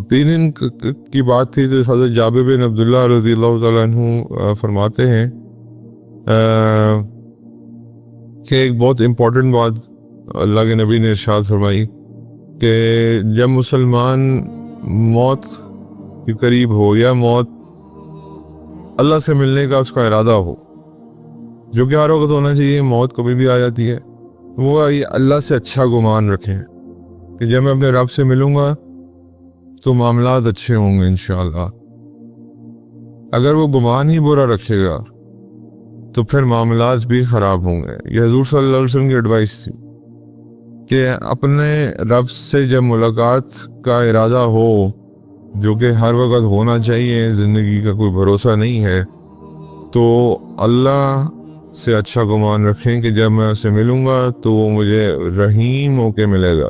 اب 3 دن کی بات تھی تو حضرت جابر بن عبداللہ رضی اللہ تعالیٰ عنہ فرماتے ہیں کہ ایک بہت امپورٹنٹ بات اللہ کے نبی نے ارشاد فرمائی کہ جب مسلمان موت کے قریب ہو یا موت اللہ سے ملنے کا اس کا ارادہ ہو، جو کہ ہر وقت ہونا چاہیے، موت کبھی بھی آ جاتی ہے، وہ اللہ سے اچھا گمان رکھیں کہ جب میں اپنے رب سے ملوں گا تو معاملات اچھے ہوں گے انشاءاللہ۔ اگر وہ گمان ہی برا رکھے گا تو پھر معاملات بھی خراب ہوں گے۔ یہ حضور صلی اللہ علیہ وسلم کی ایڈوائس تھی کہ اپنے رب سے جب ملاقات کا ارادہ ہو، جو کہ ہر وقت ہونا چاہیے، زندگی کا کوئی بھروسہ نہیں ہے، تو اللہ سے اچھا گمان رکھیں کہ جب میں اسے ملوں گا تو وہ مجھے رحیم ہو کے ملے گا۔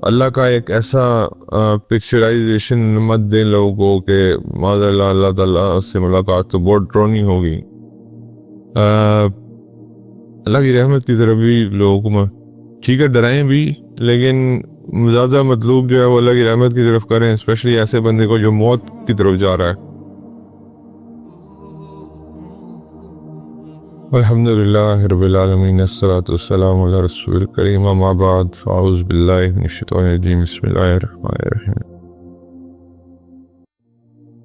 اللہ کا ایک ایسا پکچرائزیشن مت دیں لوگوں کو کہ معاذ اللہ اللہ تعالیٰ سے ملاقات تو بہت ڈرونی ہوگی۔ اللہ کی رحمت کی طرف بھی لوگوں کو ٹھیک ہے ڈرائیں بھی، لیکن زیادہ مطلوب جو ہے وہ اللہ کی رحمت کی طرف کریں، اسپیشلی ایسے بندے کو جو موت کی طرف جا رہا ہے۔ الحمدللہ رب العالمین، الصلاۃ والسلام علی رسول الکریم، اما بعد، فاعوذ باللہ من الشیطان الرجیم، بسم اللہ الرحمن الرحیم۔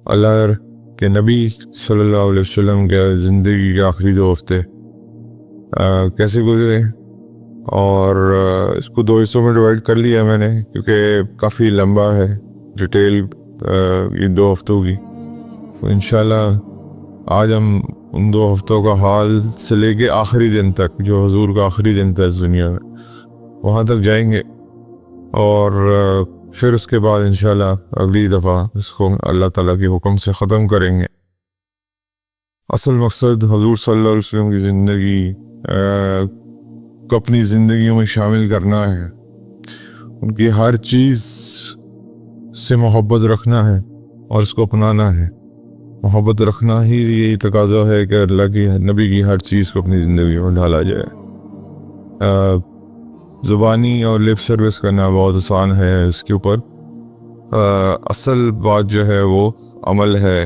اللہ کے نبی صلی اللہ علیہ وسلم کے زندگی کے آخری 2 ہفتے کیسے گزرے، اور اس کو 2 حصوں میں ڈیوائڈ کر لیا میں نے کیونکہ کافی لمبا ہے ڈیٹیل یہ 2 ہفتوں کی۔ انشاءاللہ آج ہم ان 2 ہفتوں کا حال سے لے کے آخری دن تک، جو حضور کا آخری دن تھا اس دنیا میں، وہاں تک جائیں گے، اور پھر اس کے بعد انشاءاللہ اگلی دفعہ اس کو اللہ تعالیٰ کے حکم سے ختم کریں گے۔ اصل مقصد حضور صلی اللہ علیہ وسلم کی زندگی کو اپنی زندگیوں میں شامل کرنا ہے، ان کی ہر چیز سے محبت رکھنا ہے اور اس کو اپنانا ہے۔ محبت رکھنا ہی یہی تقاضا ہے کہ اللہ کی نبی کی ہر چیز کو اپنی زندگی میں ڈھالا جائے۔ زبانی اور لپ سروس کرنا بہت آسان ہے، اس کے اوپر اصل بات جو ہے وہ عمل ہے،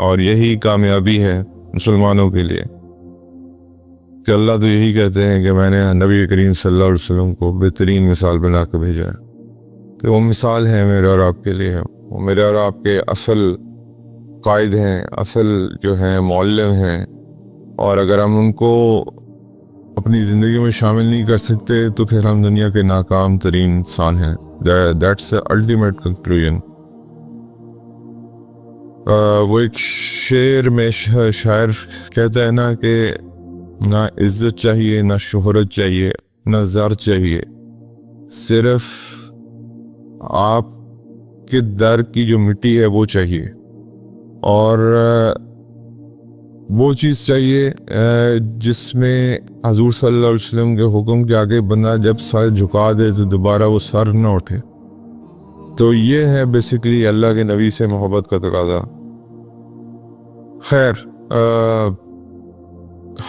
اور یہی کامیابی ہے مسلمانوں کے لیے کہ اللہ تو یہی کہتے ہیں کہ میں نے نبی کریم صلی اللہ علیہ وسلم کو بہترین مثال بنا کے بھیجا ہے، کہ وہ مثال ہے میرے اور آپ کے لیے، وہ میرے اور آپ کے اصل قائد ہیں، اصل جو ہیں معلم ہیں، اور اگر ہم ان کو اپنی زندگی میں شامل نہیں کر سکتے تو پھر ہم دنیا کے ناکام ترین انسان ہیں۔ That's the ultimate conclusion۔ وہ ایک شعر میں شاعر کہتا ہے نا کہ نہ عزت چاہیے، نہ شہرت چاہیے، نہ زر چاہیے، صرف آپ کے در کی جو مٹی ہے وہ چاہیے، اور وہ چیز چاہیے جس میں حضور صلی اللہ علیہ وسلم کے حکم کے آگے بندہ جب سر جھکا دے تو دوبارہ وہ سر نہ اٹھے۔ تو یہ ہے بیسیکلی اللہ کے نبی سے محبت کا تقاضا۔ خیر،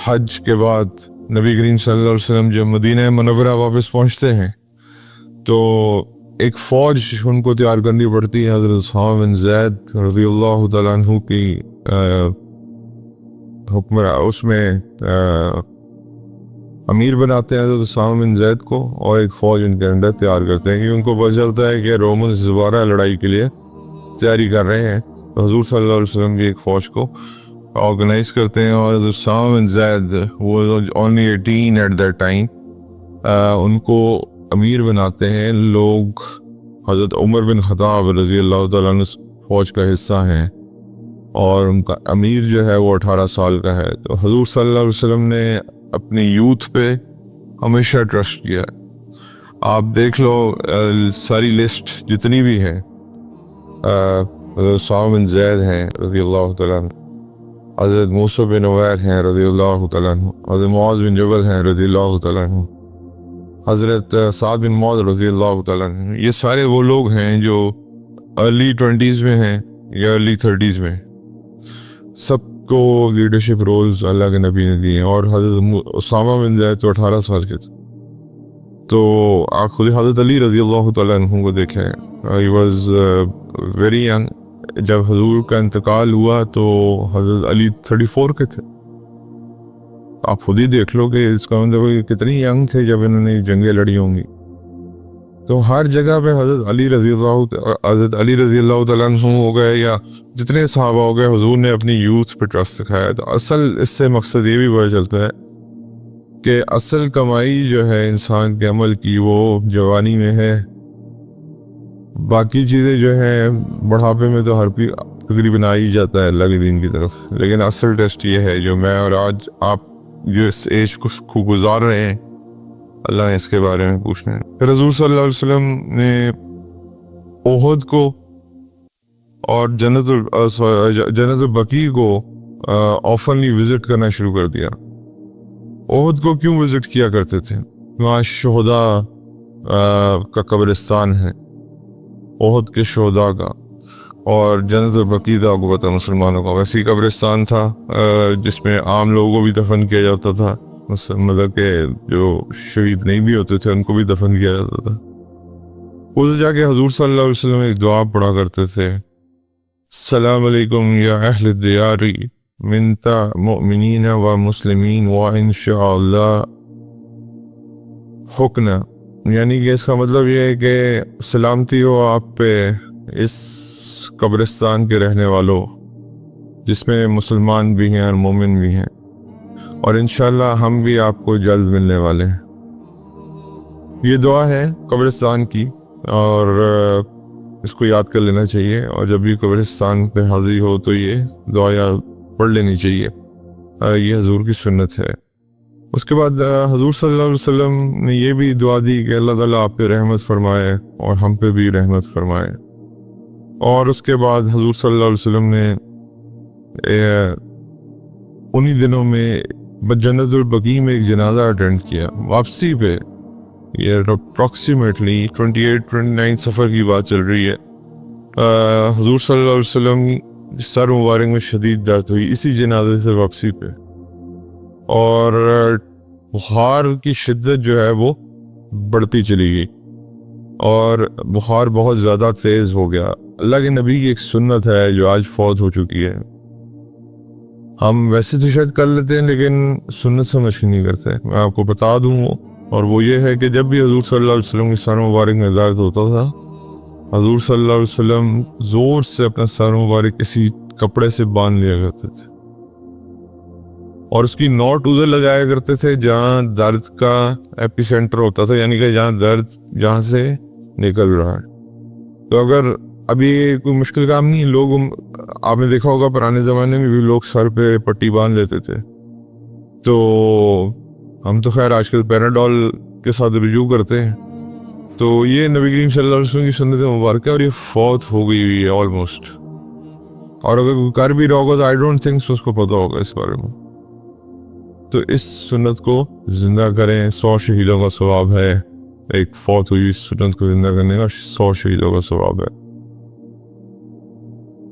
حج کے بعد نبی کریم صلی اللہ علیہ وسلم جب مدینہ منورہ واپس پہنچتے ہیں تو ایک فوج ان کو تیار کرنی پڑتی ہے۔ حضرت اسامہ بن زید رضی اللہ تعالیٰ عنہ کی حکم، اس میں امیر بناتے ہیں حضرت اسامہ بن زید کو، اور ایک فوج ان کے انڈر تیار کرتے ہیں کہ ان کو پتہ چلتا ہے کہ رومنز دوبارہ لڑائی کے لیے تیاری کر رہے ہیں، تو حضور صلی اللہ علیہ وسلم کی ایک فوج کو آرگنائز کرتے ہیں، اور حضرت اسامہ بن زید وہ only 18 at that time، ان کو امیر بناتے ہیں۔ لوگ حضرت عمر بن خطاب رضی اللہ تعالیٰ عنہ فوج کا حصہ ہیں، اور ان کا امیر جو ہے وہ 18 سال کا ہے۔ تو حضور صلی اللہ علیہ وسلم نے اپنی یوتھ پہ ہمیشہ ٹرسٹ کیا ہے۔ آپ دیکھ لو ساری لسٹ جتنی بھی ہے، حضرت اسامہ بن زید ہیں رضی اللہ تعالیٰ عنہ، حضرت موسیٰ بن عمیر ہیں رضی اللہ تعالیٰ عنہ، حضرت معاذ بن جبل ہیں رضی اللہ تعالیٰ عنہ، حضرت سعد بن معاذ رضی اللہ تعالیٰ عنہ۔ یہ سارے وہ لوگ ہیں جو ارلی 20s میں ہیں یا ارلی 30s میں، سب کو لیڈرشپ رولز اللہ کے نبی نے دیے، اور حضرت اسامہ بن زید تو 18 سال کے تھے۔ تو آپ خود حضرت علی رضی اللہ تعالیٰ عنہ کو دیکھیں, ہی واز ویری ینگ. جب حضور کا انتقال ہوا تو حضرت علی 34 کے تھے. آپ خود ہی دیکھ لو کہ اس کا مطلب کتنی ینگ تھے جب انہوں نے جنگیں لڑی ہوں گی. تو ہر جگہ پہ حضرت علی رضی اللہ تعالیٰ عنہ ہو گئے یا جتنے صحابہ ہو گئے, حضور نے اپنی یوتھ پہ ٹرسٹ سکھایا. تو اصل اس سے مقصد یہ بھی پتہ چلتا ہے کہ اصل کمائی جو ہے انسان کے عمل کی وہ جوانی میں ہے. باقی چیزیں جو ہیں بڑھاپے میں تو ہر کوئی تقریباً آ ہی جاتا ہے اللہ کے دین کی طرف. لیکن اصل ٹیسٹ یہ ہے جو میں اور آج آپ جو اس ایج کو گزار رہے ہیں, اللہ نے اس کے بارے میں پوچھنا ہے. پھر حضور صلی اللہ علیہ وسلم نے احد کو اور جنت البقیع کو آفنلی وزٹ کرنا شروع کر دیا. احد کو کیوں وزٹ کیا کرتے تھے؟ وہاں شہداء کا قبرستان ہے, احد کے شہداء کا. اور جنت البقیع آپ کو پتہ مسلمانوں کا ویسی قبرستان تھا جس میں عام لوگوں کو بھی دفن کیا جاتا تھا, مطلب کہ جو شہید نہیں بھی ہوتے تھے ان کو بھی دفن کیا جاتا تھا. ادھر جا کے حضور صلی اللہ علیہ وسلم ایک دعا پڑھا کرتے تھے, السلام علیکم یا اہل الدیار من مؤمنین و مسلمین و انشاءاللہ حکنا. یعنی کہ اس کا مطلب یہ ہے کہ سلامتی ہو آپ پہ اس قبرستان کے رہنے والوں جس میں مسلمان بھی ہیں اور مومن بھی ہیں, اور انشاءاللہ ہم بھی آپ کو جلد ملنے والے ہیں. یہ دعا ہے قبرستان کی اور اس کو یاد کر لینا چاہیے, اور جب بھی قبرستان پہ حاضری ہو تو یہ دعا یاد پڑھ لینی چاہیے. یہ حضور کی سنت ہے. اس کے بعد حضور صلی اللہ علیہ وسلم نے یہ بھی دعا دی کہ اللہ تعالیٰ آپ پہ رحمت فرمائے اور ہم پہ بھی رحمت فرمائے. اور اس کے بعد حضور صلی اللہ علیہ وسلم نے انہی دنوں میں جنت البقیع میں ایک جنازہ اٹینڈ کیا واپسی پہ. یہ اپروکسیمیٹلی 28-29 سفر کی بات چل رہی ہے. حضور صلی اللہ علیہ وسلم سر مبارک میں شدید درد ہوئی اسی جنازے سے واپسی پہ, اور بخار کی شدت جو ہے وہ بڑھتی چلی گئی اور بخار بہت زیادہ تیز ہو گیا. اللہ کے نبی کی ایک سنت ہے جو آج فوت ہو چکی ہے. ہم ویسے تو شاید کر لیتے ہیں لیکن سنت سمجھ کے نہیں کرتے. میں آپ کو بتا دوں, اور وہ یہ ہے کہ جب بھی حضور صلی اللہ علیہ وسلم کی سر مبارک میں درد ہوتا تھا, حضور صلی اللہ علیہ وسلم زور سے اپنا سر مبارک کسی کپڑے سے باندھ لیا کرتے تھے, اور اس کی نوٹ ادھر لگایا کرتے تھے جہاں درد کا ایپی سینٹر ہوتا تھا, یعنی کہ جہاں درد جہاں سے نکل رہا ہے. تو اگر ابھی کوئی مشکل کام نہیں, لوگ آپ نے دیکھا ہوگا پرانے زمانے میں بھی لوگ سر پہ پٹی باندھ لیتے تھے. تو ہم تو خیر آج کل پیراڈول کے ساتھ رجوع کرتے ہیں. تو یہ نبی کریم صلی اللہ علیہ وسلم کی سنت مبارکہ اور یہ فوت ہو گئی ہوئی ہے آلموسٹ. اور اگر کوئی کر بھی رہا ہوگا تو آئی ڈونٹ تھنک اس کو پتہ ہوگا اس بارے میں. تو اس سنت کو زندہ کریں. 100 شہیدوں کا ثواب ہے, ایک فوت ہوئی اس سنت کو زندہ کرنے کا 100 شہیدوں کا ثواب ہے.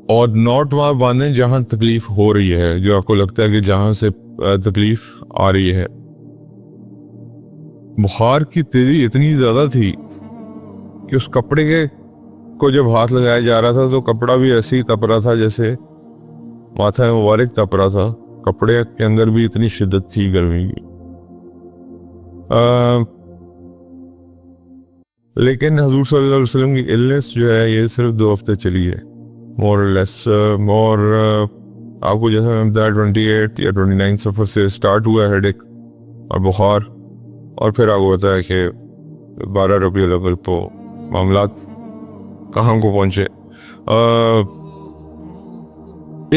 اور نوٹ وہاں باندھیں جہاں تکلیف ہو رہی ہے, جو آپ کو لگتا ہے کہ جہاں سے تکلیف آ رہی ہے. بخار کی تیزی اتنی زیادہ تھی کہ اس کپڑے کو جب ہاتھ لگایا جا رہا تھا تو کپڑا بھی ایسے ہی تپ رہا تھا جیسے ماتھا مبارک تپ رہا تھا. کپڑے کے اندر بھی اتنی شدت تھی گرمی کی. لیکن حضور صلی اللہ علیہ وسلم کی النس جو ہے یہ صرف 2 ہفتے چلی ہے, مور اور لیس. اور آپ کو جیسا میں بتایا 28 یا 29 سفر سے سٹارٹ ہوا ہیڈ ایک اور بخار, اور پھر آپ کو بتایا کہ 12 ربیع الاول کو معاملات کہاں کو پہنچے.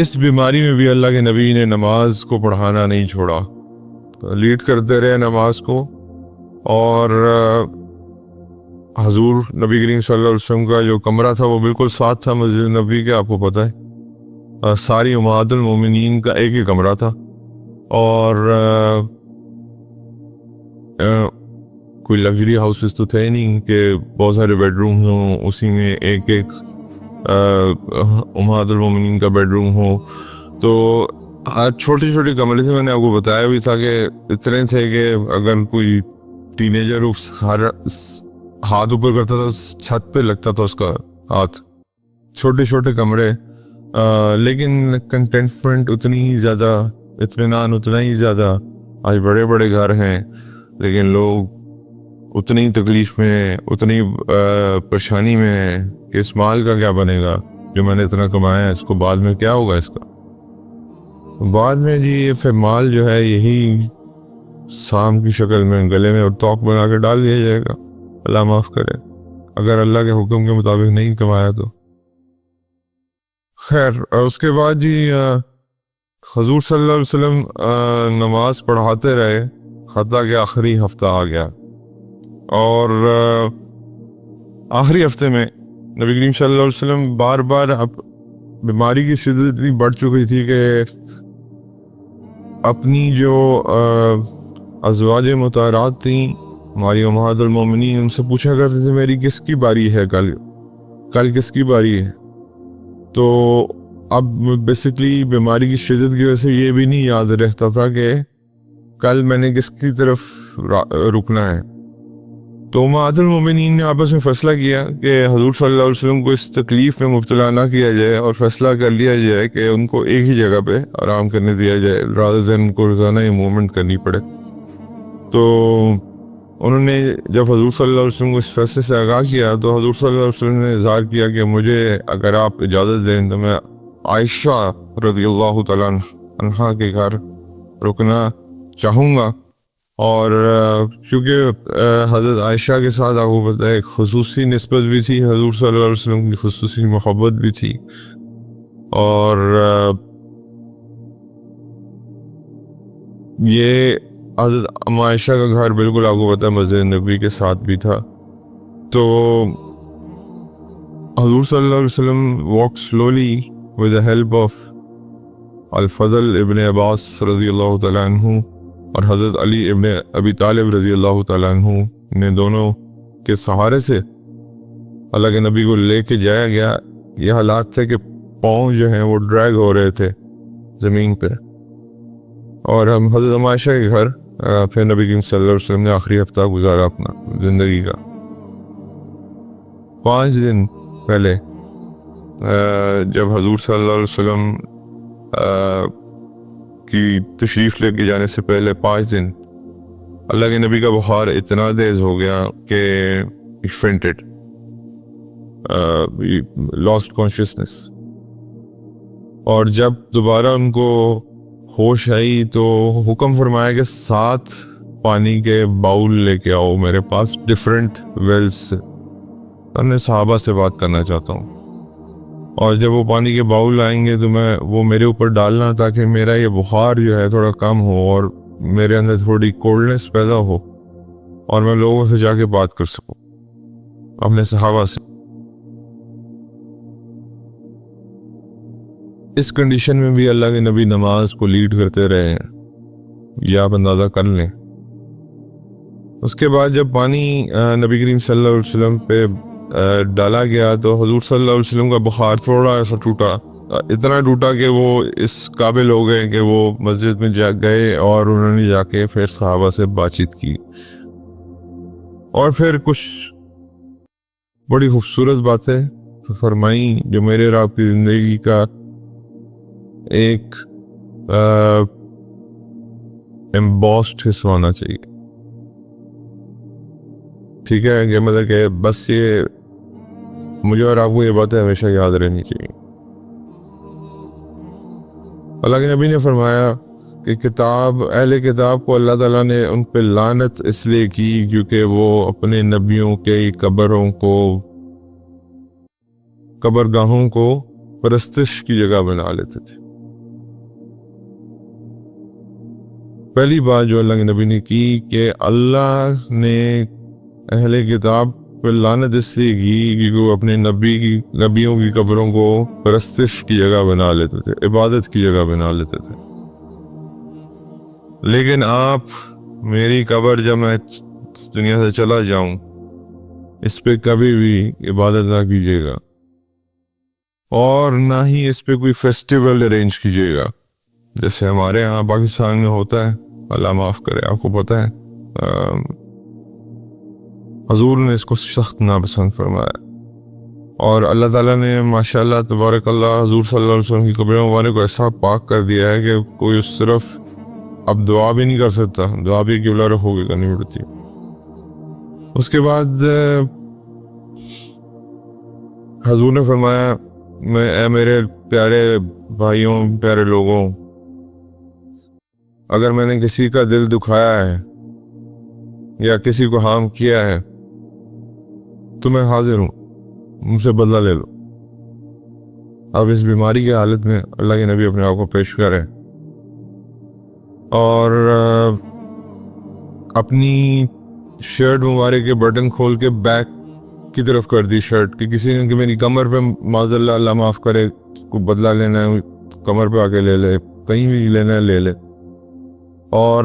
اس بیماری میں بھی اللہ کے نبی نے نماز کو پڑھانا نہیں چھوڑا, لیڈ کرتے رہے نماز کو. اور حضور نبی کریم صلی اللہ علیہ وسلم کا جو کمرہ تھا وہ بالکل ساتھ تھا مسجد نبی کے, آپ کو پتہ ہے ساری امہات المومنین کا ایک ہی کمرہ تھا, اور کوئی لگژری ہاؤسز تو تھے نہیں کہ بہت سارے بیڈ روم ہوں, اسی میں ایک ایک امہات المومنین کا بیڈ روم ہو. تو چھوٹی چھوٹی کمرے تھے. میں نے آپ کو بتایا بھی تھا کہ اتنے تھے کہ اگر کوئی ٹینیجر ہر ہاتھ اوپر کرتا تھا چھت پہ لگتا تھا اس کا ہاتھ. چھوٹے چھوٹے کمرے لیکن کنٹینٹمنٹ اتنی ہی زیادہ, اطمینان اتنا ہی زیادہ. آج بڑے بڑے گھر ہیں لیکن لوگ اتنی تکلیف میں ہیں, اتنی پریشانی میں ہیں کہ اس مال کا کیا بنے گا جو میں نے اتنا کمایا ہے, اس کو بعد میں کیا ہوگا اس کا. بعد میں جی یہ پھر مال جو ہے یہی سام کی شکل میں گلے میں اور توق بنا کے ڈال دیا جائے گا. اللہ معاف کرے اگر اللہ کے حکم کے مطابق نہیں کمایا تو. خیر اس کے بعد جی حضور صلی اللہ علیہ وسلم نماز پڑھاتے رہے حتیٰ کہ آخری ہفتہ آ گیا. اور آخری ہفتے میں نبی کریم صلی اللہ علیہ وسلم بار بار بیماری کی شدت اتنی بڑھ چکی تھی کہ اپنی جو ازواج مطہرات تھیں ہماری امہات المومنین, ان سے پوچھا کرتے تھے میری کس کی باری ہے, کل کس کی باری ہے. تو اب بیسکلی بیماری کی شدت کی وجہ سے یہ بھی نہیں یاد رہتا تھا کہ کل میں نے کس کی طرف رکنا ہے. تو امہات المومنین نے آپس میں فیصلہ کیا کہ حضور صلی اللہ علیہ وسلم کو اس تکلیف میں مبتلا نہ کیا جائے اور فیصلہ کر لیا جائے کہ ان کو ایک ہی جگہ پہ آرام کرنے دیا جائے rather than ان کو روزانہ ہی موومنٹ کرنی پڑے. تو انہوں نے جب حضور صلی اللہ علیہ وسلم کو اس فیصلے سے آگاہ کیا تو حضور صلی اللہ علیہ وسلم نے اظہار کیا کہ مجھے اگر آپ اجازت دیں تو میں عائشہ رضی اللہ تعالیٰ عنہا کے گھر رکنا چاہوں گا. اور کیونکہ حضرت عائشہ کے ساتھ آپ کو پتہ ہے ایک خصوصی نسبت بھی تھی, حضور صلی اللہ علیہ وسلم کی خصوصی محبت بھی تھی. اور یہ حضرت عائشہ کا گھر بالکل آپ کو پتہ ہے مسجد نبی کے ساتھ بھی تھا. تو حضور صلی اللہ علیہ وسلم walked slowly with the help of الفضل ابن عباس رضی اللہ تعالیٰ عنہ اور حضرت علی ابن ابی طالب رضی اللہ تعالیٰ عنہ نے دونوں کے سہارے سے اللہ کے نبی کو لے کے جایا گیا. یہ حالات تھے کہ پاؤں جو ہیں وہ ڈریگ ہو رہے تھے زمین پہ. اور ہم حضرت عائشہ کے گھر پھر نبی کریم صلی اللہ علیہ وسلم نے آخری ہفتہ گزارا اپنا زندگی کا. 5 دن پہلے جب حضور صلی اللہ علیہ وسلم کی تشریف لے کے جانے سے پہلے 5 دن اللہ کے نبی کا بخار اتنا تیز ہو گیا کہ he fainted, lost consciousness. اور جب دوبارہ ان کو ہوش آئی تو حکم فرمایا کہ 7 پانی کے باؤل لے کے آؤ میرے پاس, ڈیفرنٹ ویلز سے. میں صحابہ سے بات کرنا چاہتا ہوں, اور جب وہ پانی کے باؤل آئیں گے تو میں وہ میرے اوپر ڈالنا تاکہ میرا یہ بخار جو ہے تھوڑا کم ہو اور میرے اندر تھوڑی کولڈنس پیدا ہو اور میں لوگوں سے جا کے بات کر سکوں اپنے صحابہ سے. اس کنڈیشن میں بھی اللہ کے نبی نماز کو لیڈ کرتے رہے ہیں, یہ آپ اندازہ کر لیں. اس کے بعد جب پانی نبی کریم صلی اللہ علیہ وسلم پہ ڈالا گیا تو حضور صلی اللہ علیہ وسلم کا بخار تھوڑا ایسا ٹوٹا, اتنا ٹوٹا کہ وہ اس قابل ہو گئے کہ وہ مسجد میں جا گئے اور انہوں نے جا کے پھر صحابہ سے بات چیت کی. اور پھر کچھ بڑی خوبصورت باتیں فرمائیں جو میرے اور آپ کی زندگی کا ایک ایمبوسڈ حصہ ہونا چاہیے. ٹھیک ہے کہ مطلب کہ بس یہ مجھے اور آپ کو یہ باتیں ہمیشہ یاد رہنی چاہیے. اللہ کے نبی نے فرمایا کہ اہل کتاب کو اللہ تعالیٰ نے ان پہ لعنت اس لیے کی کیونکہ وہ اپنے نبیوں کے قبرگاہوں کو پرستش کی جگہ بنا لیتے تھے. پہلی بات جو اللہ کے نبی نے کی کہ اللہ نے اہل کتاب پہ لعنت اس لیے کی کیونکہ وہ اپنے نبیوں کی قبروں کو پرستش کی جگہ بنا لیتے تھے, عبادت کی جگہ بنا لیتے تھے. لیکن آپ میری قبر جب میں دنیا سے چلا جاؤں اس پہ کبھی بھی عبادت نہ کیجیے گا اور نہ ہی اس پہ کوئی فیسٹیول ارینج کیجیے گا جیسے ہمارے ہاں پاکستان میں ہوتا ہے. اللہ معاف کرے, آپ کو پتہ ہے حضور نے اس کو سخت ناپسند فرمایا، اور اللہ تعالیٰ نے ماشاءاللہ تبارک اللہ حضور صلی اللہ علیہ وسلم کی قبر مبارک کو ایسا پاک کر دیا ہے کہ کوئی اس صرف اب دعا بھی نہیں کر سکتا، دعا بھی قبلہ رخ ہو کے کرنی پڑتی۔ اس کے بعد حضور نے فرمایا، اے میرے پیارے بھائیوں، پیارے لوگوں، اگر میں نے کسی کا دل دکھایا ہے یا کسی کو ہارم کیا ہے تو میں حاضر ہوں، مجھ سے بدلہ لے لو۔ اب اس بیماری کی حالت میں اللہ کے نبی اپنے آپ کو پیش کرے اور اپنی شرٹ مبارک کے بٹن کھول کے بیک کی طرف کر دی شرٹ کہ کسی نے کہ میری کمر پہ معاذ اللہ معاف کرے، کوئی بدلہ لینا ہے کمر پہ آ کے لے لے، کہیں بھی لینا ہے لے لے۔ اور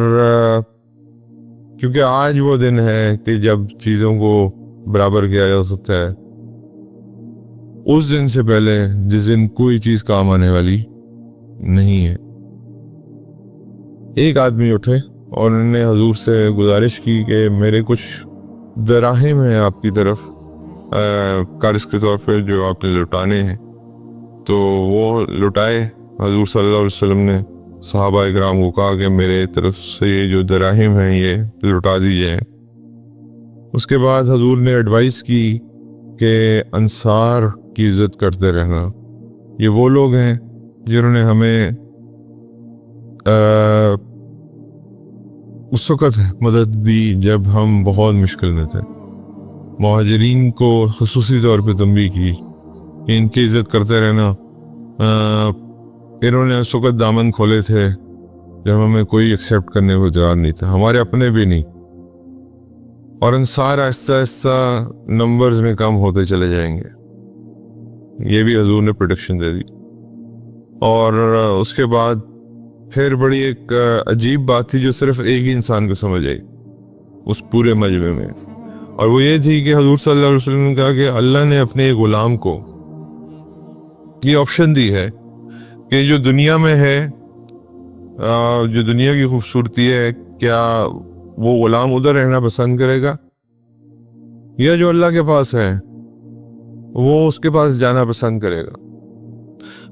کیونکہ آج وہ دن ہے کہ جب چیزوں کو برابر کیا جا سکتا ہے، اس دن سے پہلے جس دن کوئی چیز کام آنے والی نہیں ہے۔ ایک آدمی اٹھے اور انہوں نے حضور سے گزارش کی کہ میرے کچھ دراہم ہیں آپ کی طرف قرض کے طور پہ جو آپ نے لٹانے ہیں، تو وہ لٹائے۔ حضور صلی اللہ علیہ وسلم نے صحابہ اکرام کو کہا کہ میرے طرف سے یہ جو دراہم ہیں یہ لٹا دیجئے۔ اس کے بعد حضور نے ایڈوائس کی کہ انصار کی عزت کرتے رہنا، یہ وہ لوگ ہیں جنہوں نے ہمیں اس وقت مدد دی جب ہم بہت مشکل میں تھے۔ مہاجرین کو خصوصی طور پہ تنبیہ کی کہ ان کی عزت کرتے رہنا۔ انہوں نے اس وقت دامن کھولے تھے جب ہمیں کوئی ایکسیپٹ کرنے کو تیار نہیں تھا، ہمارے اپنے بھی نہیں، اور انصار آہستہ آہستہ نمبرز میں کم ہوتے چلے جائیں گے، یہ بھی حضور نے پریڈکشن دے دی۔ اور اس کے بعد پھر بڑی ایک عجیب بات تھی جو صرف ایک ہی انسان کو سمجھ آئی اس پورے مجمع میں، اور وہ یہ تھی کہ حضور صلی اللہ علیہ وسلم نے کہا کہ اللہ نے اپنے ایک غلام کو یہ آپشن دی ہے کہ جو دنیا میں ہے، جو دنیا کی خوبصورتی ہے، کیا وہ غلام ادھر رہنا پسند کرے گا، یا جو اللہ کے پاس ہے وہ اس کے پاس جانا پسند کرے گا؟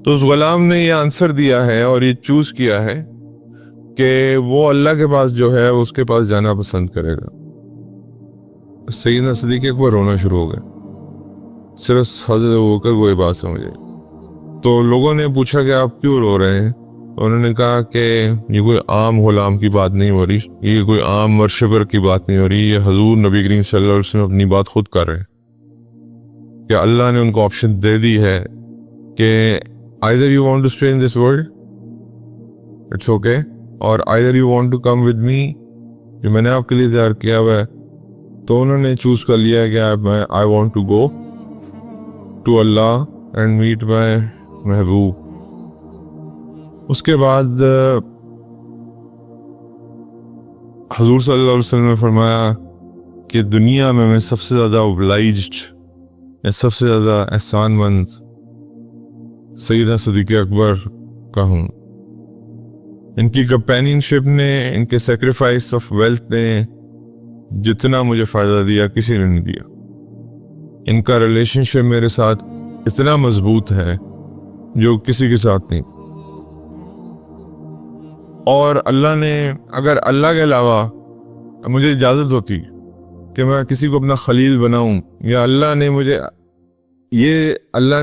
تو اس غلام نے یہ آنسر دیا ہے اور یہ چوز کیا ہے کہ وہ اللہ کے پاس جو ہے اس کے پاس جانا پسند کرے گا۔ سیدنا صدیق اکبر رونا شروع ہو گئے، صرف حضرت ابوبکر کو یہ بات سمجھ آئی۔ تو لوگوں نے پوچھا کہ آپ کیوں رو رہے ہیں؟ انہوں نے کہا کہ یہ کوئی عام غلام کی بات نہیں ہو رہی، یہ کوئی عام ورشپر کی بات نہیں ہو رہی، یہ حضور نبی کریم صلی اللہ علیہ وسلم اپنی بات خود کر رہے ہیں کہ اللہ نے ان کو آپشن دے دی ہے کہ either you want to stay in this world, it's okay, or either you want to come with me، جو میں نے آپ کے لیے تیار کیا ہوا ہے۔ تو انہوں نے چوز کر لیا کہ I want to go to Allah and meet my محبوب۔ اس کے بعد حضور صلی اللہ علیہ وسلم نے فرمایا کہ دنیا میں سب سے زیادہ obliged یا سب سے زیادہ احسان مند سیدنا صدیق اکبر کا ہوں۔ ان کی کمپینین شپ نے، ان کے سیکریفائس آف ویلتھ نے جتنا مجھے فائدہ دیا کسی نے نہیں دیا۔ ان کا ریلیشن شپ میرے ساتھ اتنا مضبوط ہے جو کسی کے ساتھ نہیں۔ اور اللہ نے، اگر اللہ کے علاوہ مجھے اجازت ہوتی کہ میں کسی کو اپنا خلیل بناؤں، یا اللہ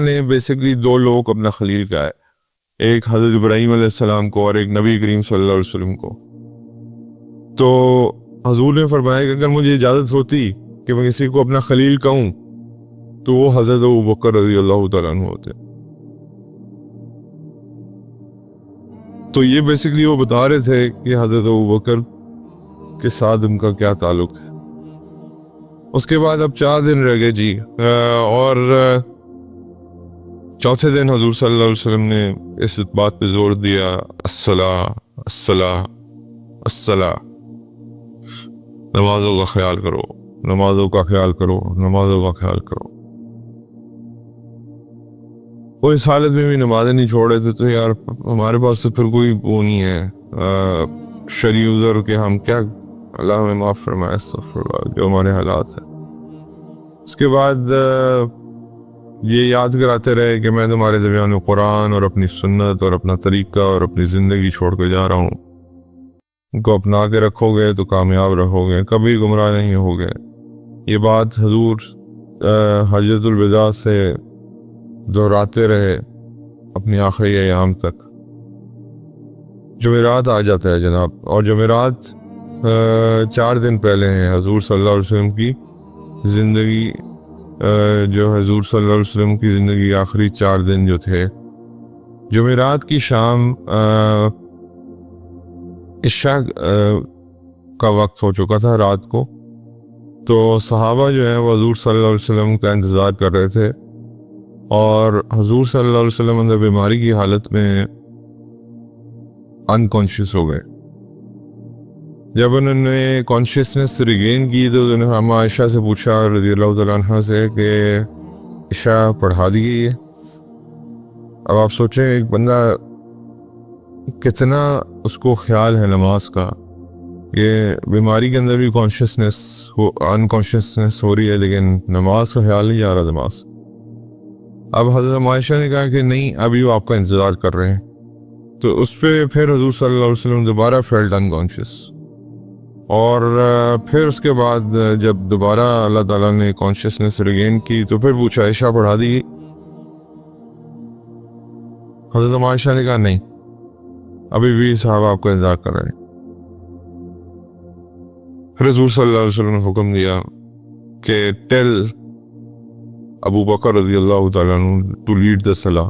نے بیسیکلی دو لوگوں کو اپنا خلیل کہا ہے، ایک حضرت ابراہیم علیہ السلام کو اور ایک نبی کریم صلی اللہ علیہ وسلم کو۔ تو حضور نے فرمایا کہ اگر مجھے اجازت ہوتی کہ میں کسی کو اپنا خلیل کہوں تو وہ حضرت ابوبکر رضی اللہ تعالیٰ عنہ ہوتے۔ تو یہ بیسیکلی وہ بتا رہے تھے کہ حضرت ابوبکر کے ساتھ ان کا کیا تعلق ہے۔ اس کے بعد اب 4 دن رہ گئے جی، اور چوتھے دن حضور صلی اللہ علیہ وسلم نے اس بات پہ زور دیا، الصلاۃ الصلاۃ الصلاۃ، نمازوں کا خیال کرو، نمازوں کا خیال کرو، نمازوں کا خیال کرو۔ وہ اس حالت میں بھی نمازیں نہیں چھوڑ رہے تھے، تو یار ہمارے پاس تو پھر کوئی وہ نہیں ہے شرعی عذر کہ ہم کیا، اللہ ہمیں معاف فرمائے، استغفر اللہ، جو ہمارے حالات ہیں۔ اس کے بعد یہ یاد کراتے رہے کہ میں تمہارے درمیان قرآن اور اپنی سنت اور اپنا طریقہ اور اپنی زندگی چھوڑ کے جا رہا ہوں، ان کو اپنا کے رکھو گے تو کامیاب رہو گے، کبھی گمراہ نہیں ہوگے۔ یہ بات حضور حجۃ الوداع سے دہراتے رہے اپنی آخری ایام تک۔ جمعرات آ جاتا ہے جناب، اور جمعرات 4 دن پہلے ہیں حضور صلی اللہ علیہ وسلم کی زندگی، جو حضور صلی اللہ علیہ وسلم کی زندگی آخری 4 دن جو تھے، جمعرات کی شام عشاء کا وقت ہو چکا تھا رات کو، تو صحابہ جو ہیں وہ حضور صلی اللہ علیہ وسلم کا انتظار کر رہے تھے، اور حضور صلی اللہ علیہ وسلم اندر بیماری کی حالت میں انکانشیس ہو گئے۔ جب انہوں نے کانشیسنس ریگین کی تو انہوں نے ہم عائشہ سے پوچھا رضی اللہ تعالیٰ عنہ سے کہ عشاء پڑھا دی گئی ہے۔ اب آپ سوچیں ایک بندہ کتنا اس کو خیال ہے نماز کا، یہ بیماری کے اندر بھی انکانشیسنس ہو رہی ہے، لیکن نماز کا خیال نہیں جا رہا نماز۔ اب حضرت عائشہ نے کہا کہ نہیں، ابھی وہ آپ کا انتظار کر رہے ہیں، تو اس پہ پھر حضور صلی اللہ علیہ وسلم دوبارہ فیلڈ انکانشیس، اور پھر اس کے بعد جب دوبارہ اللہ تعالیٰ نے کانشیسنس ریگین کی تو پھر پوچھا عشاء پڑھا دی؟ حضرت عائشہ نے کہا نہیں، ابھی بھی صحابہ آپ کا انتظار کر رہے ہیں۔ پھر حضور صلی اللہ علیہ وسلم نے حکم دیا کہ ٹیل ابو بکر رضی اللہ تعالیٰ عنہ ٹو لیڈ دا صلاح،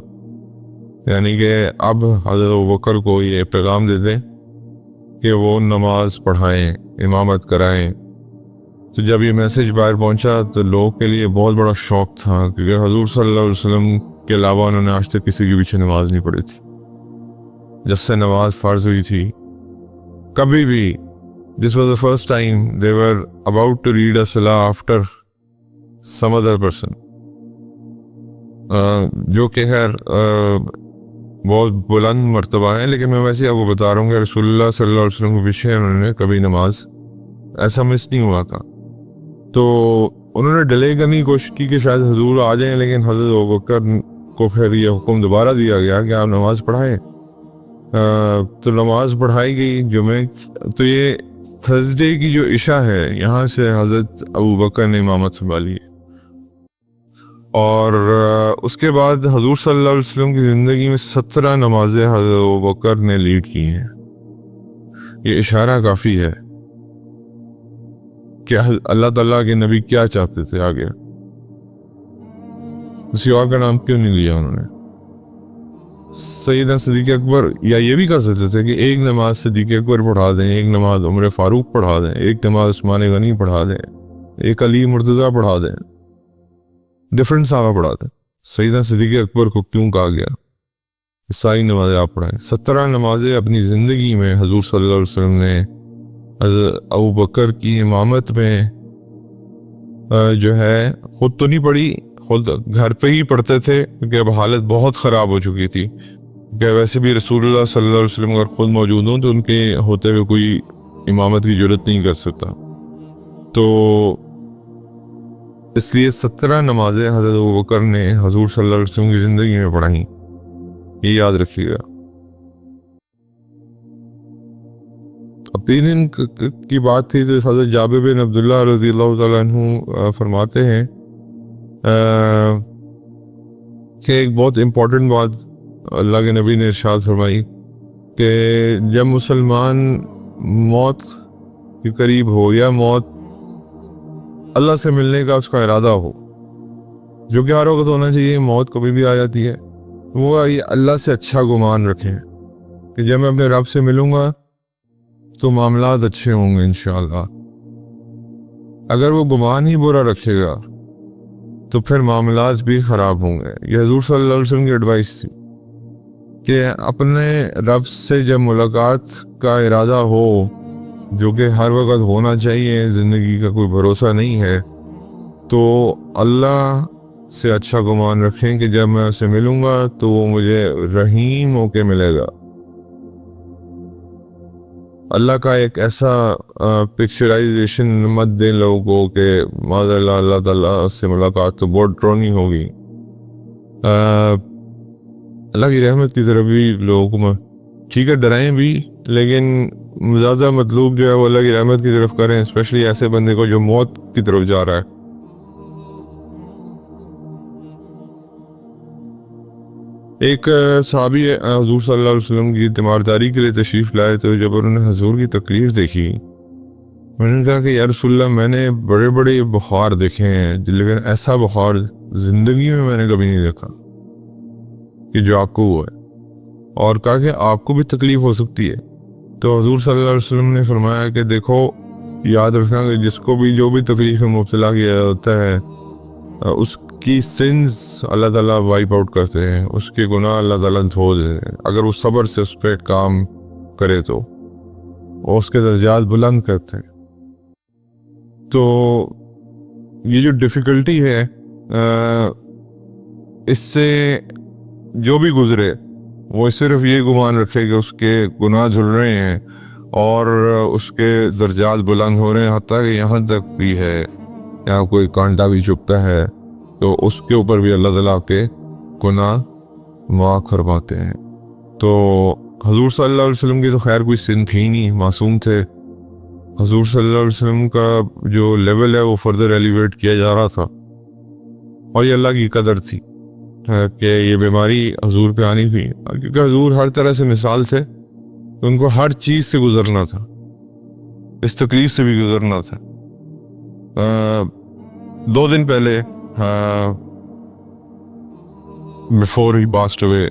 یعنی کہ اب حضرت ابو بکر کو یہ پیغام دے دیں کہ وہ نماز پڑھائیں، امامت کرائیں۔ تو جب یہ میسیج باہر پہنچا تو لوگوں کے لیے بہت بڑا شوق تھا، کیونکہ حضور صلی اللہ علیہ وسلم کے علاوہ انہوں نے آج تک کسی کے پیچھے نماز نہیں پڑھی تھی۔ جب سے نماز فرض ہوئی تھی کبھی بھی، this was the first time they were about to read a salah after some other person، جو کہ خیر بہت بلند مرتبہ ہے، لیکن میں ویسے آپ کو بتا رہا ہوں کہ رسول اللہ صلی اللہ علیہ وسلم کے پیچھے انہوں نے کبھی نماز ایسا مس نہیں ہوا تھا۔ تو انہوں نے ڈیلے کرنے کی کوشش کی کہ شاید حضور آ جائیں، لیکن حضرت ابوبکر کو پھر یہ حکم دوبارہ دیا گیا کہ آپ نماز پڑھائیں۔ تو نماز پڑھائی گئی جمعے، تو یہ تھرسڈے کی جو عشاء ہے یہاں سے حضرت ابوبکر نے امامت سنبھالی ہے، اور اس کے بعد حضور صلی اللہ علیہ وسلم کی زندگی میں 17 نمازیں حضرت ابوبکر نے لیڈ کی ہیں۔ یہ اشارہ کافی ہے کہ اللہ تعالیٰ کے نبی کیا چاہتے تھے آگے، کسی اور کا نام کیوں نہیں لیا انہوں نے۔ سیدنا صدیق اکبر یا یہ بھی کر سکتے تھے کہ ایک نماز صدیق اکبر پڑھا دیں، ایک نماز عمر فاروق پڑھا دیں، ایک نماز عثمان غنی پڑھا دیں، ایک علی مرتضیٰ پڑھا دیں، ڈفرنٹ صحابہ پڑھا دیں۔ سیدنا صدیق اکبر کو کیوں کہا گیا ساری نمازیں آپ پڑھائیں؟ 17 نمازیں اپنی زندگی میں حضور صلی اللہ علیہ وسلم نے حضرت ابوبکر کی امامت میں جو ہے خود تو نہیں پڑھی، خود گھر پہ ہی پڑھتے تھے، کیونکہ اب حالت بہت خراب ہو چکی تھی، کہ ویسے بھی رسول اللہ صلی اللہ علیہ وسلم اگر خود موجود ہوں تو ان کے ہوتے ہوئے کوئی امامت کی جرات نہیں کر سکتا۔ تو اس لیے 17 نمازیں حضرت ابوبکر نے حضور صلی اللہ علیہ وسلم کی زندگی میں پڑھائیں، یہ یاد رکھیے گا۔ اب 3 دن کی بات تھی تو حضرت جابر بن عبداللہ رضی اللہ تعالیٰ عنہ فرماتے ہیں کہ ایک بہت امپورٹنٹ بات اللہ کے نبی نے ارشاد فرمائی کہ جب مسلمان موت کے قریب ہو یا موت اللہ سے ملنے کا اس کا ارادہ ہو، جو کہ ہر وقت ہونا چاہیے، موت کبھی بھی آ جاتی ہے، وہ یہ اللہ سے اچھا گمان رکھیں کہ جب میں اپنے رب سے ملوں گا تو معاملات اچھے ہوں گے انشاءاللہ۔ اگر وہ گمان ہی برا رکھے گا تو پھر معاملات بھی خراب ہوں گے۔ یہ حضور صلی اللہ علیہ وسلم کی ایڈوائس تھی کہ اپنے رب سے جب ملاقات کا ارادہ ہو، جو کہ ہر وقت ہونا چاہیے، زندگی کا کوئی بھروسہ نہیں ہے، تو اللہ سے اچھا گمان رکھیں کہ جب میں اسے ملوں گا تو وہ مجھے رحیم ہو کے ملے گا۔ اللہ کا ایک ایسا پکچرائزیشن مت دیں لوگوں کو کہ معاذ اللہ اللہ تعالیٰ سے ملاقات تو بہت ڈرونی ہوگی. اللہ کی رحمت کی طرف بھی لوگوں کو ٹھیک ہے ڈرائیں بھی، لیکن زیادہ مطلوب جو ہے وہ اللہ کی رحمت کی طرف کریں، اسپیشلی ایسے بندے کو جو موت کی طرف جا رہا ہے. ایک صحابی حضور صلی اللہ علیہ وسلم کی تیمارداری کے لیے تشریف لائے، تو جب انہوں نے حضور کی تکلیف دیکھی، میں نے کہا کہ یا رسول اللہ میں نے بڑے بڑے بخار دیکھے ہیں لیکن ایسا بخار زندگی میں نے کبھی نہیں دیکھا کہ جو آپ کو ہوا ہے، اور کہا کہ آپ کو بھی تکلیف ہو سکتی ہے. تو حضور صلی اللہ علیہ وسلم نے فرمایا کہ دیکھو یاد رکھنا کہ جس کو بھی جو بھی تکلیف میں مبتلا کیا ہوتا ہے اس کی سنز اللہ تعالیٰ وائپ آؤٹ کرتے ہیں، اس کے گناہ اللہ تعالیٰ دھو دیتے ہیں اگر وہ صبر سے اس پہ کام کرے تو، وہ اس کے درجات بلند کرتے ہیں. تو یہ جو ڈیفیکلٹی ہے اس سے جو بھی گزرے وہ صرف یہ گمان رکھے کہ اس کے گناہ دھل رہے ہیں اور اس کے درجات بلند ہو رہے ہیں، حتیٰ کہ یہاں تک بھی ہے یہاں کوئی کانٹا بھی چبھتا ہے تو اس کے اوپر بھی اللہ تعالیٰ کے گناہ معاف فرماتے ہیں. تو حضور صلی اللہ علیہ وسلم کی تو خیر کوئی سن تھی نہیں، معصوم تھے. حضور صلی اللہ علیہ وسلم کا جو لیول ہے وہ فردر ایلیویٹ کیا جا رہا تھا، اور یہ اللہ کی قدر تھی کہ یہ بیماری حضور پہ آنی تھی، کیونکہ حضور ہر طرح سے مثال تھے، تو ان کو ہر چیز سے گزرنا تھا، اس تکلیف سے بھی گزرنا تھا. 2 دن پہلے before he passed away,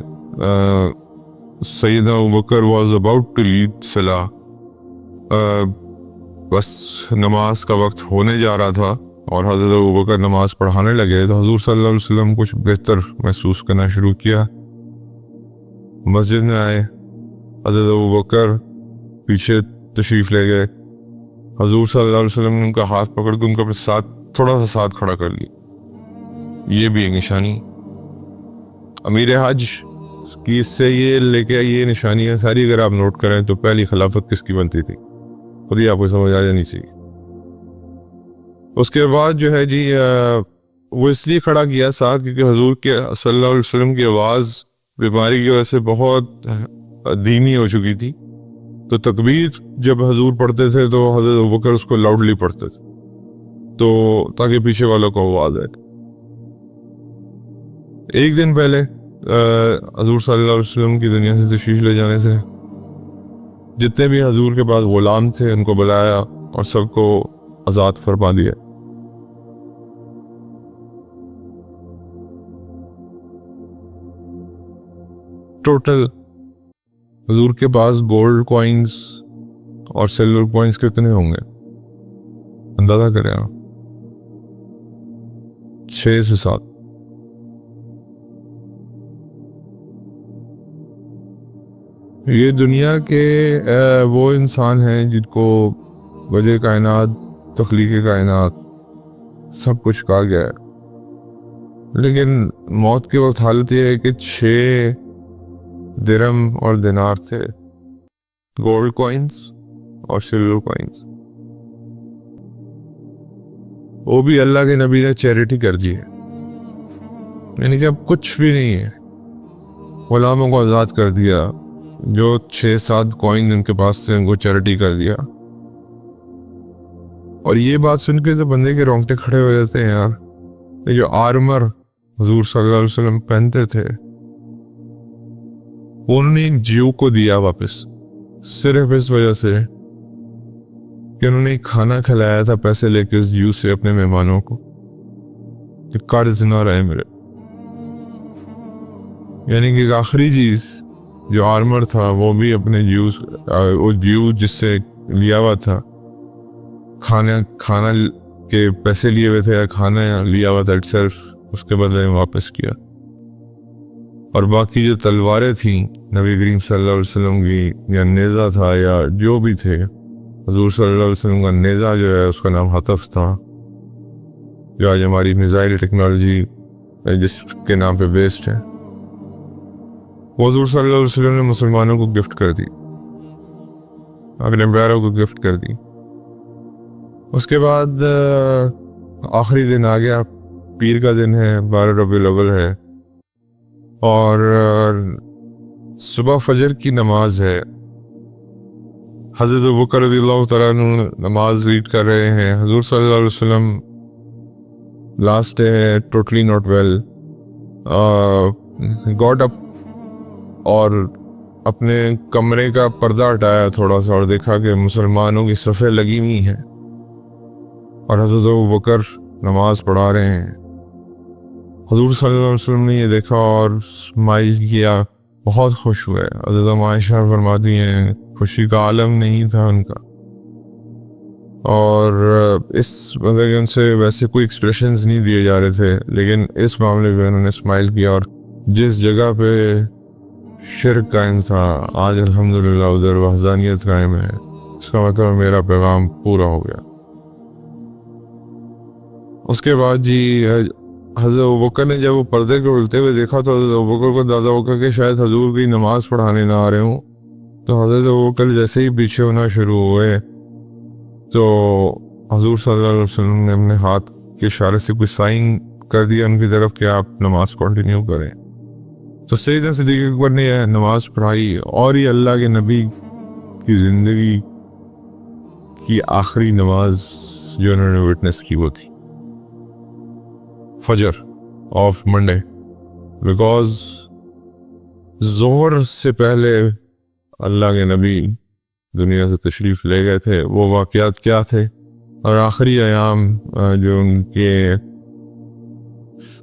سیدنا Abubakar was about to lead صلاح. بس نماز کا وقت ہونے جا رہا تھا اور حضرت ابوبکر نماز پڑھانے لگے تو حضور صلی اللہ علیہ وسلم کچھ بہتر محسوس کرنا شروع کیا. مسجد میں آئے، حضرت ابوبکر پیچھے تشریف لے گئے، حضور صلی اللہ علیہ وسلم نے ان کا ہاتھ پکڑ کے ان کا ساتھ تھوڑا سا ساتھ کھڑا کر لی. یہ بھی ایک نشانی امیر حج کی اس سے یہ لے کے یہ نشانیاں ساری اگر آپ نوٹ کریں تو پہلی خلافت کس کی بنتی تھی خود ہی آپ کو سمجھ آ جانی چاہیے. اس کے بعد جو ہے جی وہ اس لیے کھڑا کیا ساتھ کیونکہ حضور کے صلی اللہ علیہ وسلم کی آواز بیماری کی وجہ سے بہت دھیمی ہو چکی تھی، تو تکبیر جب حضور پڑھتے تھے تو حضرت ابوبکر اس کو لاؤڈلی پڑھتے تھے تو تاکہ پیچھے والوں کو آواز آئے. ایک دن پہلے حضور صلی اللہ علیہ وسلم کی دنیا سے تشریف لے جانے سے جتنے بھی حضور کے پاس غلام تھے ان کو بلایا اور سب کو آزاد فرما دیا. ٹوٹل حضور کے پاس گولڈ کوائنز اور سلور کوائنز کتنے ہوں گے اندازہ کریں آپ؟ 6 سے 7. یہ دنیا کے وہ انسان ہیں جن کو وجہ کائنات، تخلیق کائنات سب کچھ کہا گیا ہے، لیکن موت کے وقت حالت یہ ہے کہ 6 درہم اور دینار تھے، گولڈ کوائنز اور سلور کوائنز. وہ بھی اللہ کے نبی نے چیریٹی کر دی ہے، یعنی کہ اب کچھ بھی نہیں ہے، غلاموں کو آزاد کر دیا، جو 6-7 کوائن ان کے پاس سے ان کو چیریٹی کر دیا. اور یہ بات سن کے تو بندے کے رونگٹے کھڑے ہو جاتے ہیں یار. یہ جو آرمر حضور صلی اللہ علیہ وسلم پہنتے تھے وہ انہوں نے ایک جیو کو دیا واپس، صرف اس وجہ سے کہ انہوں نے کھانا کھلایا تھا پیسے لے کے اس جیو سے اپنے مہمانوں کو کہ قرض نہ رہے میرے. یعنی کہ ایک آخری چیز جو آرمر تھا وہ بھی اپنے وہ جیو جس سے لیا ہوا تھا، کھانا کے پیسے لیے ہوئے تھے یا کھانا لیا ہوا تھا اٹ سیلف، اس کے بدلے میں واپس کیا. اور باقی جو تلواریں تھیں نبی کریم صلی اللہ علیہ وسلم کی، یا نیزہ تھا یا جو بھی تھے، حضور صلی اللہ علیہ وسلم کا نیزہ جو ہے اس کا نام حطف تھا، جو آج ہماری میزائل ٹیکنالوجی جس کے نام پہ بیسڈ ہے، وہ حضور صلی اللہ علیہ وسلم نے مسلمانوں کو گفٹ کر دی. اپنے پیاروں کو گفٹ کر دی. اس کے بعد آخری دن آ گیا, پیر کا دن ہے, 12 ربیع الاول ہے, اور صبح فجر کی نماز ہے. حضرت ابوبکر رضی اللہ تعالیٰ عنہ نماز ریڈ کر رہے ہیں. حضور صلی اللہ علیہ وسلم لاسٹ ڈے ہے, totally not well, got up اور اپنے کمرے کا پردہ ہٹایا تھوڑا سا, اور دیکھا کہ مسلمانوں کی صفیں لگی ہوئی ہیں اور حضرت ابوبکر نماز پڑھا رہے ہیں. حضور صلی اللہ علیہ وسلم نے یہ دیکھا اور اسمائل کیا, بہت خوش ہوئے. حضرت عائشہ فرماتی ہیں خوشی کا عالم نہیں تھا ان کا, اور اس مطلب ان سے ویسے کوئی ایکسپریشنز نہیں دیے جا رہے تھے, لیکن اس معاملے میں انہوں نے اسمائل کیا. اور جس جگہ پہ شرک قائم تھا آج الحمدللہ ادھر وحدانیت قائم ہے. اس کا مطلب میرا پیغام پورا ہو گیا. اس کے بعد جی حضرت ابوبکر نے جب وہ پردے کو الٹے ہوئے دیکھا تو حضرت ابوبکر کو دادا ہوگا کہ شاید حضور کی نماز پڑھانے نہ آ رہے ہوں. تو حضرت ابوبکر جیسے ہی پیچھے ہونا شروع ہوئے تو حضور صلی اللہ علیہ وسلم نے اپنے ہاتھ کے اشارے سے کوئی سائن کر دیا ان کی طرف کہ آپ نماز کنٹینیو کریں. تو سیدنا صدیق اکبر نے یہ نماز پڑھائی, اور یہ اللہ کے نبی کی زندگی کی آخری نماز جو انہوں نے وٹنس کی وہ تھی فجر آف منڈے, بیکاز ظہر سے پہلے اللہ کے نبی دنیا سے تشریف لے گئے تھے. وہ واقعات کیا تھے, اور آخری ایام جو ان کے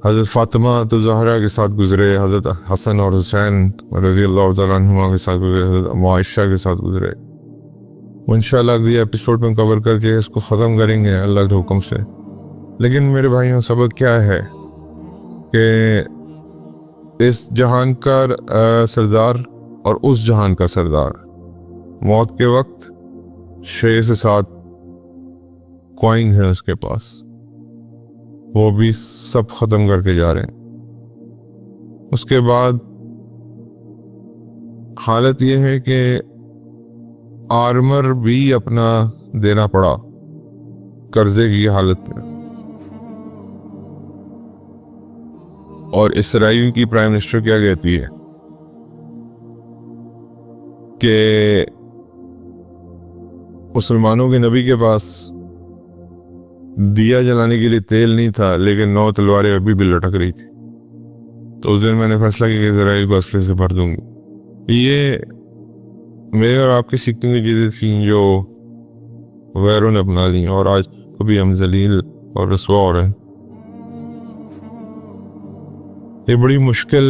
حضرت فاطمہ تو زہرا کے ساتھ گزرے, حضرت حسن اور حسین رضی اللہ تعالیٰ عنہما کے ساتھ گزرے, حضرت عائشہ کے ساتھ گزرے. وہ انشاءاللہ اگلی ایپیسوڈ میں کور کر کے اس کو ختم کریں گے اللہ کے حکم سے. لیکن میرے بھائیوں سبق کیا ہے کہ اس جہان کا سردار اور اس جہان کا سردار موت کے وقت 6 سے 7 کوائنز ہیں اس کے پاس, وہ بھی سب ختم کر کے جا رہے ہیں. اس کے بعد حالت یہ ہے کہ آرمر بھی اپنا دینا پڑا قرضے کی حالت میں, اور اسرائیل کی پرائم منسٹر کیا کہتی ہے کہ مسلمانوں کے نبی کے پاس دیا جلانے کے لیے تیل نہیں تھا, لیکن 9 تلواریں ابھی بھی لٹک رہی تھی. تو اس دن میں نے فیصلہ کیا کہ اسرائیل کو اسلحے سے بھر دوں گی. یہ میرے اور آپ کی سیکھنے کی چیزیں تھیں جو غیروں نے اپنا لی, اور آج کبھی ہم ذلیل اور رسوا ہو رہے ہیں. یہ بڑی مشکل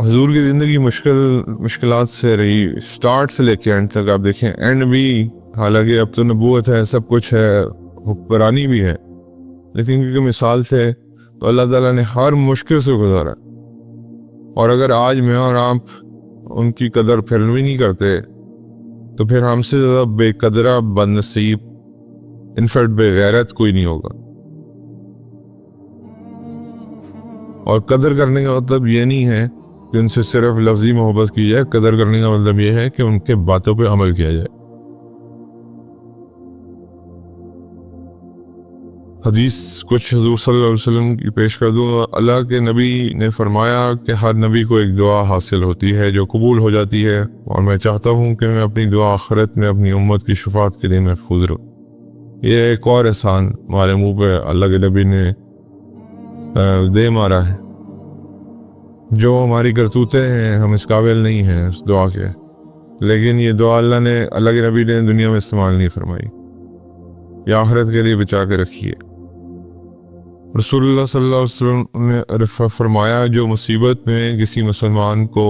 حضور کی زندگی مشکلات سے رہی, سٹارٹ سے لے کے اینڈ تک. آپ دیکھیں اینڈ بھی, حالانکہ اب تو نبوت ہے, سب کچھ ہے, حکمرانی بھی ہے, لیکن کیونکہ مثال تھے تو اللہ تعالیٰ نے ہر مشکل سے گزارا. اور اگر آج میں اور آپ ان کی قدر پھر بھی نہیں کرتے تو پھر ہم سے زیادہ بے قدرہ, بد نصیب, انفیکٹ بے غیرت کوئی نہیں ہوگا. اور قدر کرنے کا مطلب یہ نہیں ہے کہ ان سے صرف لفظی محبت کی جائے, قدر کرنے کا مطلب یہ ہے کہ ان کے باتوں پہ عمل کیا جائے. حدیث کچھ حضور صلی اللہ علیہ وسلم کی پیش کر دوں. اللہ کے نبی نے فرمایا کہ ہر نبی کو ایک دعا حاصل ہوتی ہے جو قبول ہو جاتی ہے, اور میں چاہتا ہوں کہ میں اپنی دعا آخرت میں اپنی امت کی شفاعت کے لیے محفوظ رہوں. یہ ایک اور احسان ہمارے منہ پہ اللہ کے نبی نے دے مارا ہے. جو ہماری کرتوتیں ہیں ہم اس قابل نہیں ہیں اس دعا کے, لیکن یہ دعا اللہ کے نبی نے دنیا میں استعمال نہیں فرمائی, یہ آخرت کے لیے بچا کے رکھی ہے. رسول اللہ صلی اللہ علیہ وسلم نے فرمایا جو مصیبت میں کسی مسلمان کو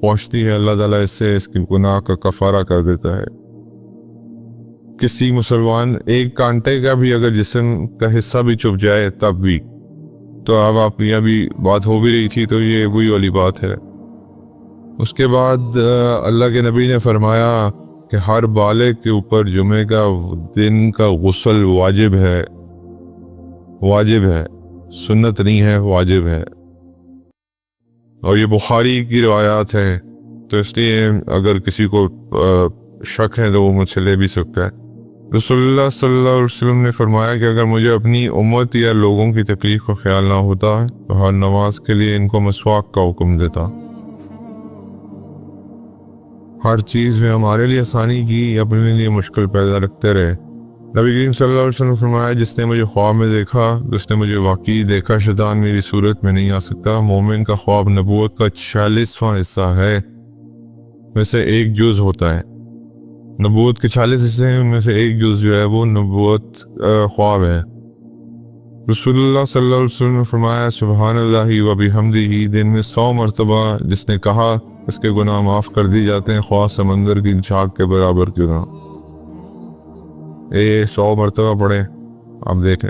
پہنچتی ہے اللہ تعالیٰ اس سے اس کی گناہ کا کفارہ کر دیتا ہے. کسی مسلمان ایک کانٹے کا بھی اگر جسم کا حصہ بھی چھپ جائے تب بھی, تو اب آپ یہ بھی بات ہو بھی رہی تھی تو یہ وہی والی بات ہے. اس کے بعد اللہ کے نبی نے فرمایا کہ ہر بالغ کے اوپر جمعے کا دن کا غسل واجب ہے, سنت نہیں ہے, واجب ہے. اور یہ بخاری کی روایات ہیں, تو اس لیے اگر کسی کو شک ہے تو وہ مجھ سے لے بھی سکتا ہے۔ رسول اللہ صلی اللہ علیہ وسلم نے فرمایا کہ اگر مجھے اپنی امت یا لوگوں کی تکلیف کا خیال نہ ہوتا تو ہر نماز کے لیے ان کو مسواک کا حکم دیتا۔ ہر چیز میں ہمارے لیے آسانی کی، اپنے لیے مشکل پیدا رکھتے رہے۔ نبی کریم صلی اللہ علیہ وسلم نے فرمایا جس نے مجھے خواب میں دیکھا، جس نے مجھے واقعی دیکھا، شیطان میری صورت میں نہیں آ سکتا۔ مومن کا خواب نبوت کا 46واں حصہ ہے، میں سے ایک جز ہوتا ہے۔ نبوت کے 46 حصے ہیں، ان میں سے ایک جز جو ہے وہ نبوت خواب ہے۔ رسول اللہ صلی اللہ علیہ وسلم نے فرمایا سبحان اللہ و بحمدہ، دن میں 100 مرتبہ جس نے کہا اس کے گناہ معاف کر دی جاتے ہیں، خواہ سمندر کی جھاگ کے برابر کیوں نہ۔ 100 مرتبہ پڑھیں، آپ دیکھیں۔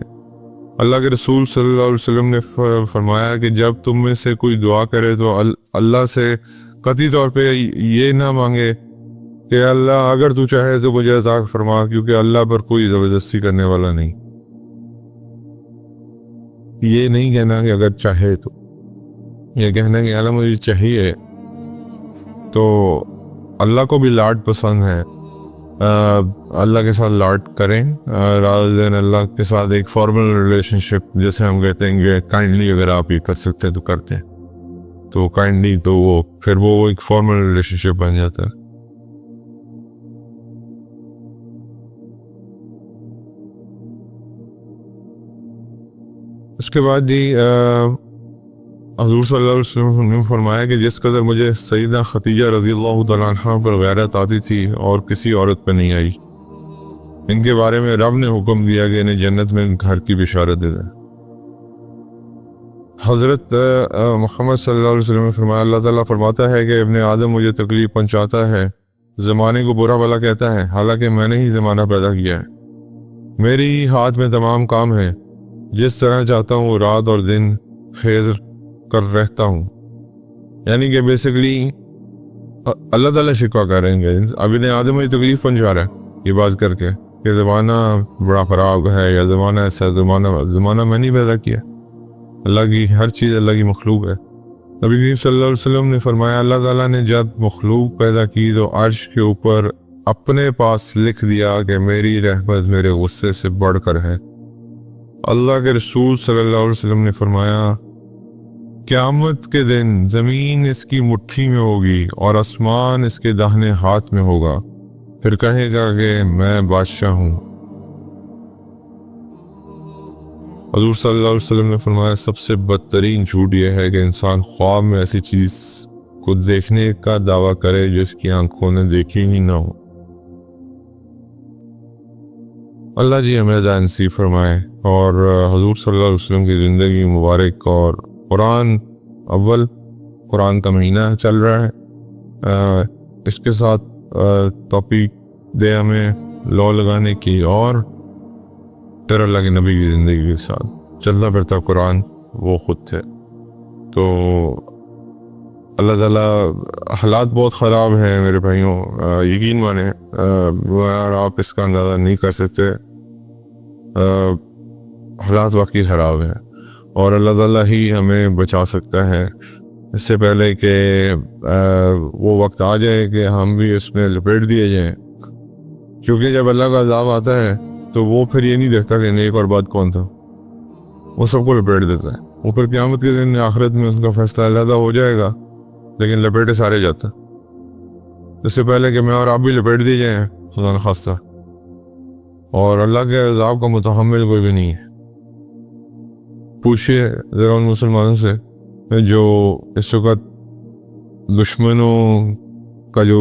اللہ کے رسول صلی اللہ علیہ وسلم نے فرمایا کہ جب تم میں سے کوئی دعا کرے تو اللہ سے قطعی طور پہ یہ نہ مانگے کہ اللہ اگر تو چاہے تو مجھے عطا فرما، کیونکہ اللہ پر کوئی زبردستی کرنے والا نہیں۔ یہ نہیں کہنا کہ اگر چاہے تو، یہ کہنا کہ اللہ مجھے چاہیے۔ تو اللہ کو بھی لاڈ پسند ہے، اللہ کے ساتھ لاڈ کریں rather than اللہ کے ساتھ ایک فارمل ریلیشن شپ، جیسے ہم کہتے ہیں کہ کائنڈلی اگر آپ یہ کر سکتے ہیں تو کرتے ہیں، تو کائنڈلی تو وہ پھر وہ ایک فارمل ریلیشن شپ بن جاتا ہے۔ اس کے بعد جی حضور صلی اللہ علیہ وسلم نے فرمایا کہ جس قدر مجھے سیدہ خدیجہ رضی اللہ تعالیٰ عنہ پر غیرت آتی تھی اور کسی عورت پہ نہیں آئی، ان کے بارے میں رب نے حکم دیا کہ انہیں جنت میں گھر کی بشارت دے دیں۔ حضرت محمد صلی اللہ علیہ وسلم نے فرمایا اللہ تعالیٰ فرماتا ہے کہ ابن آدم مجھے تکلیف پہنچاتا ہے، زمانے کو برا بھلا کہتا ہے، حالانکہ میں نے ہی زمانہ پیدا کیا ہے۔ میری ہی ہاتھ میں تمام کام ہے، جس طرح چاہتا ہوں رات اور دن خیز کر رہتا ہوں۔ یعنی کہ بیسیکلی اللہ تعالیٰ شکوہ کریں گے، اب ابن آدم مجھے تکلیف پہنچا رہا ہے یہ بات کر کے کہ زمانہ بڑا خراب ہے یا زمانہ ایسا، زمانہ میں نہیں پیدا کیا، اللہ کی ہر چیز اللہ کی مخلوق ہے۔ نبی کریم صلی اللہ علیہ وسلم نے فرمایا اللہ تعالیٰ نے جب مخلوق پیدا کی تو عرش کے اوپر اپنے پاس لکھ دیا کہ میری رحمت میرے غصے سے بڑھ کر ہے۔ اللہ کے رسول صلی اللہ علیہ وسلم نے فرمایا قیامت کے دن زمین اس کی مٹھی میں ہوگی اور آسمان اس کے داہنے ہاتھ میں ہوگا، پھر کہے گا کہ میں بادشاہ ہوں۔ حضور صلی اللہ علیہ وسلم نے فرمایا سب سے بدترین جھوٹ یہ ہے کہ انسان خواب میں ایسی چیز کو دیکھنے کا دعویٰ کرے جو اس کی آنکھوں نے دیکھی ہی نہ ہو۔ اللہ جی ہمیں ذہن نصیب فرمائے، اور حضور صلی اللہ علیہ وسلم کی زندگی مبارک، اور قرآن کا مہینہ چل رہا ہے، اس کے ساتھ توفیق دے ہمیں لو لگانے کی، اور پھر اللہ کے نبی کی زندگی کے ساتھ چلتا پھرتا قرآن وہ خود تھے۔ تو اللہ تعالیٰ حالات بہت خراب ہیں میرے بھائیوں، یقین مانیں، اور آپ اس کا اندازہ نہیں کر سکتے، حالات واقعی خراب ہیں، اور اللہ تعالیٰ ہی ہمیں بچا سکتا ہے اس سے پہلے کہ وہ وقت آ جائے کہ ہم بھی اس میں لپیٹ دیے جائیں، کیونکہ جب اللہ کا عذاب آتا ہے تو وہ پھر یہ نہیں دیکھتا کہ نیک اور بد کون تھا، وہ سب کو لپیٹ دیتا ہے۔ وہ پھر قیامت کے دن آخرت میں اس کا فیصلہ علیحدہ ہو جائے گا، لیکن لپیٹے سارے جاتا، اس سے پہلے کہ میں اور آپ بھی لپیٹ دی جائیں خدا نخواستہ، اور اللہ کے عذاب کا متحمل کوئی بھی نہیں ہے۔ پوچھئے ذرا ان مسلمانوں سے جو اس وقت دشمنوں کا جو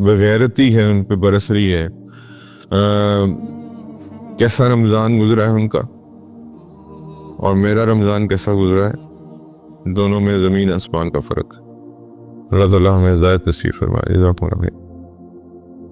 بغیرتی ہے ان پہ برس رہی ہے، کیسا رمضان گزرا ہے ان کا اور میرا رمضان کیسا گزرا ہے، دونوں میں زمین آسمان کا فرق۔ اللہ تعالیٰ ہمیں ہدایت نصیب فرمائے۔ جزاکم اللہ خیر۔